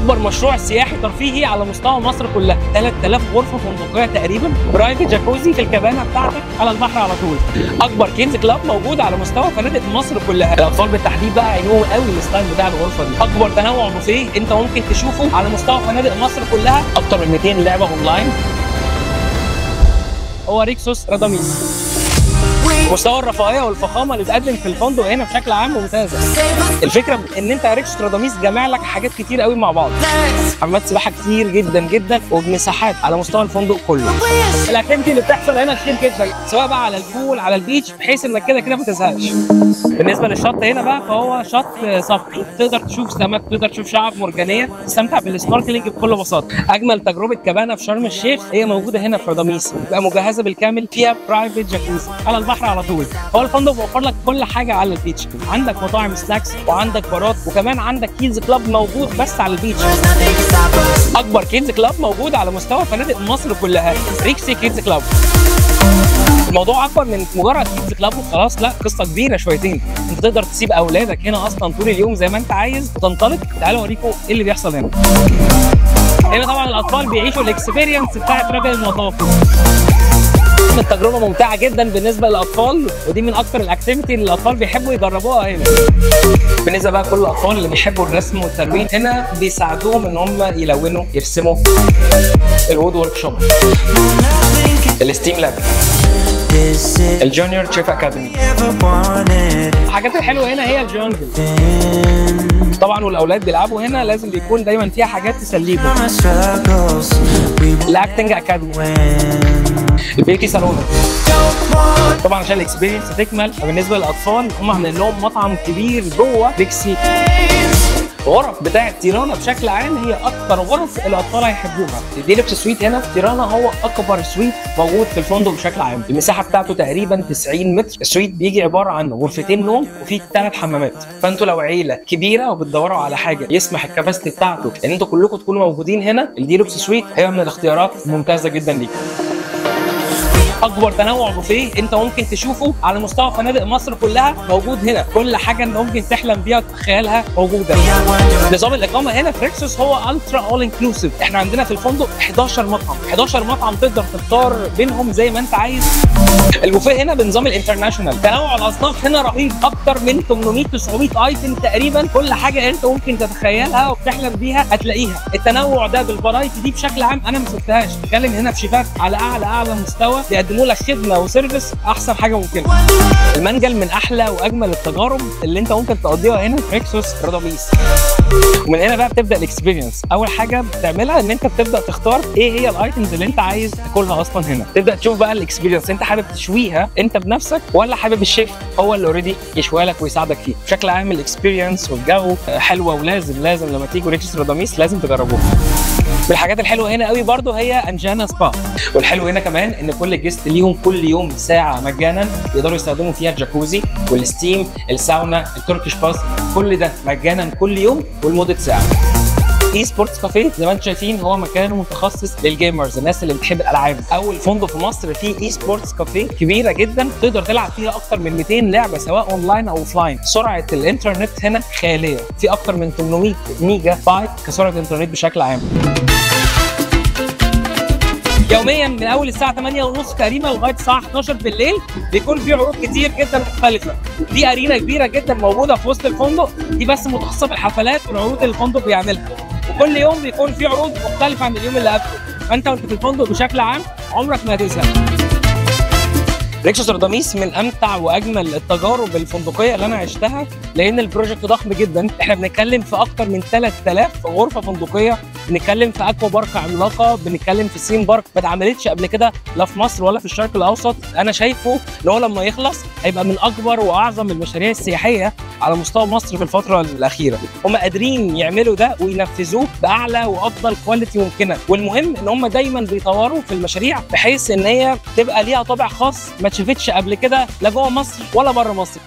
اكبر مشروع سياحي ترفيهي على مستوى مصر كلها، 3000 غرفه فندقيه تقريبا، برايفت جاكوزي في الكابانا بتاعتك على البحر على طول. اكبر كينز كلاب موجود على مستوى فنادق مصر كلها. الاطفال بالتحديد بقى عينهم قوي الستايل بتاع الغرفه دي. اكبر تنوع بوفيه انت ممكن تشوفه على مستوى فنادق مصر كلها، اكتر من 200 لعبه اونلاين. هو ريكسوس راداميس. مستوى الرفاهيه والفخامه اللي بتقدم في الفندق هنا بشكل عام ممتازه. الفكره ان انت ريكسوس راداميس جامع لك حاجات كتير قوي مع بعض، حمامات سباحه كتير جدا جدا وبمساحات على مستوى الفندق كله. الاكتيفيتي اللي بتحصل هنا كتير جدا، سواء بقى على البول على البيتش، بحيث انك كده كده ما تزهقش. بالنسبه للشط هنا بقى فهو شط صخري، تقدر تشوف سمك، تقدر تشوف شعاب مرجانيه، تستمتع بالسنوركلينج بكل بساطه. اجمل تجربه كابانا في شرم الشيخ هي موجوده هنا في راداميس، بقى مجهزه بالكامل، فيها برايفت جاكوزي على البحر على طول. هو الفندق بيوفر لك كل حاجه على البيتش، عندك مطاعم سناكس وعندك بارات، وكمان عندك كيدز كلاب موجود بس على البيتش. اكبر كيدز كلاب موجود على مستوى فنادق مصر كلها، ريكسي كيدز كلاب. الموضوع اكبر من مجرد كيدز كلاب وخلاص، لا، قصه كبيره شويتين. انت تقدر تسيب اولادك هنا اصلا طول اليوم زي ما انت عايز وتنطلق. تعالوا اوريكم ايه اللي بيحصل هنا. هنا طبعا الاطفال بيعيشوا الاكسبيرينس بتاعت راجل المطاف. التجربه ممتعه جدا بالنسبه للاطفال، ودي من اكثر الاكتيفيتي اللي الاطفال بيحبوا يجربوها هنا. بالنسبه بقى كل الاطفال اللي بيحبوا الرسم والتلوين، هنا بيساعدوهم ان هم يلونوا يرسموا. الوود ورك شوب، الستيم لاب، الجونيور شيف اكاديمي. الحاجات الحلوه هنا هي الجونجل طبعا، والاولاد بيلعبوا هنا لازم بيكون دايما فيها حاجات تسليهم. الاكتنج اكاديمي، البيوتي سالون طبعا عشان الاكسبيرينس تكمل. وبالنسبه للاطفال هم عاملين لهم مطعم كبير جوه ريكسي. الغرف بتاعت تيرانا بشكل عام هي اكتر غرف الاطفال هيحبوها. الديلكس سويت هنا في تيرانا هو اكبر سويت موجود في الفندق بشكل عام، المساحه بتاعته تقريبا 90 متر. السويت بيجي عباره عن غرفتين نوم وفي 3 حمامات، فانتوا لو عيله كبيره وبتدوروا على حاجه يسمح الكباستي بتاعته ان انتوا كلكم تكونوا موجودين هنا، الديلكس سويت هي من الاختيارات الممتازه جدا ليكم. اكبر تنوع بوفيه انت ممكن تشوفه على مستوى فنادق مصر كلها موجود هنا، كل حاجه انت ممكن تحلم بيها وتتخيلها موجوده. نظام الاقامه هنا في ريكسوس هو الترا اول انكلوسيف. احنا عندنا في الفندق 11 مطعم، 11 مطعم تقدر تختار بينهم زي ما انت عايز. البوفيه هنا بنظام الانترناشونال، تنوع الاصناف هنا رهيب، اكتر من 800 900 ايتم تقريبا، كل حاجه انت ممكن تتخيلها وبتحلم بيها هتلاقيها. التنوع ده بالفرايتي دي بشكل عام انا ما شفتهاش. بتكلم هنا في شيفات على اعلى مستوى بيقدموا لك خدمه وسيرفيس احسن حاجه ممكنه. المنجل من احلى واجمل التجارب اللي انت ممكن تقضيها هنا في ريكسوس راداميس. ومن هنا بقى بتبدا الاكسبيرينس. اول حاجه بتعملها ان انت بتبدا تختار ايه هي الايتمز اللي انت عايز تاكلها اصلا هنا. تبدا تشوف بقى الاكسبيرينس، انت حابب تشويها انت بنفسك ولا حابب الشيف هو اللي اوريدي يشويها لك ويساعدك فيه. بشكل عام الاكسبيرينس والجو حلوه، ولازم لما تيجوا ريكسوس راداميس لازم تجربوها. من الحاجات الحلوه هنا قوي برضو هي انجانا سبا. والحلو هنا كمان ان كل جيست ليهم كل يوم ساعه مجانا يقدروا يستخدموا فيها الجاكوزي والستيم، الساونا، التركيش باس، كل ده مجانا كل يوم ولمده ساعه. اي سبورتس كافيه زي ما انتم شايفين هو مكان متخصص للجيمرز، الناس اللي بتحب الالعاب. اول فندق في مصر فيه اي سبورتس كافيه كبيره جدا، تقدر تلعب فيها اكتر من 200 لعبه سواء اونلاين او اوفلاين. سرعه الانترنت هنا خياليه، في اكتر من 800 ميجا بايت كسرعه الانترنت بشكل عام. يوميا من اول الساعه 8:30 تقريبا لغايه الساعه 11 بالليل بيكون في عروض كتير جدا مختلفه. دي ارينا كبيره جدا موجوده في وسط الفندق، دي بس متخصصه بالحفلات والعروض اللي الفندق بيعملها، وكل يوم بيكون في عروض مختلفه عن اليوم اللي قبله، فانت وانت في الفندق بشكل عام عمرك ما هتزهق. ريكسوس راداميس من امتع واجمل التجارب الفندقيه اللي انا عشتها، لان البروجكت ضخم جدا. احنا بنتكلم في اكتر من 3000 غرفه فندقيه، بنتكلم في اكوا بارك عملاقه، بنتكلم في سيم بارك ما اتعملتش قبل كده لا في مصر ولا في الشرق الاوسط. انا شايفه ان هو لما يخلص هيبقى من اكبر واعظم المشاريع السياحيه على مستوى مصر في الفتره الاخيره. هم قادرين يعملوا ده وينفذوه باعلى وافضل كواليتي ممكنه، والمهم ان هم دايما بيطوروا في المشاريع بحيث ان هي تبقى ليها طابع خاص ما اتشافتش قبل كده لا جوه مصر ولا بره مصر.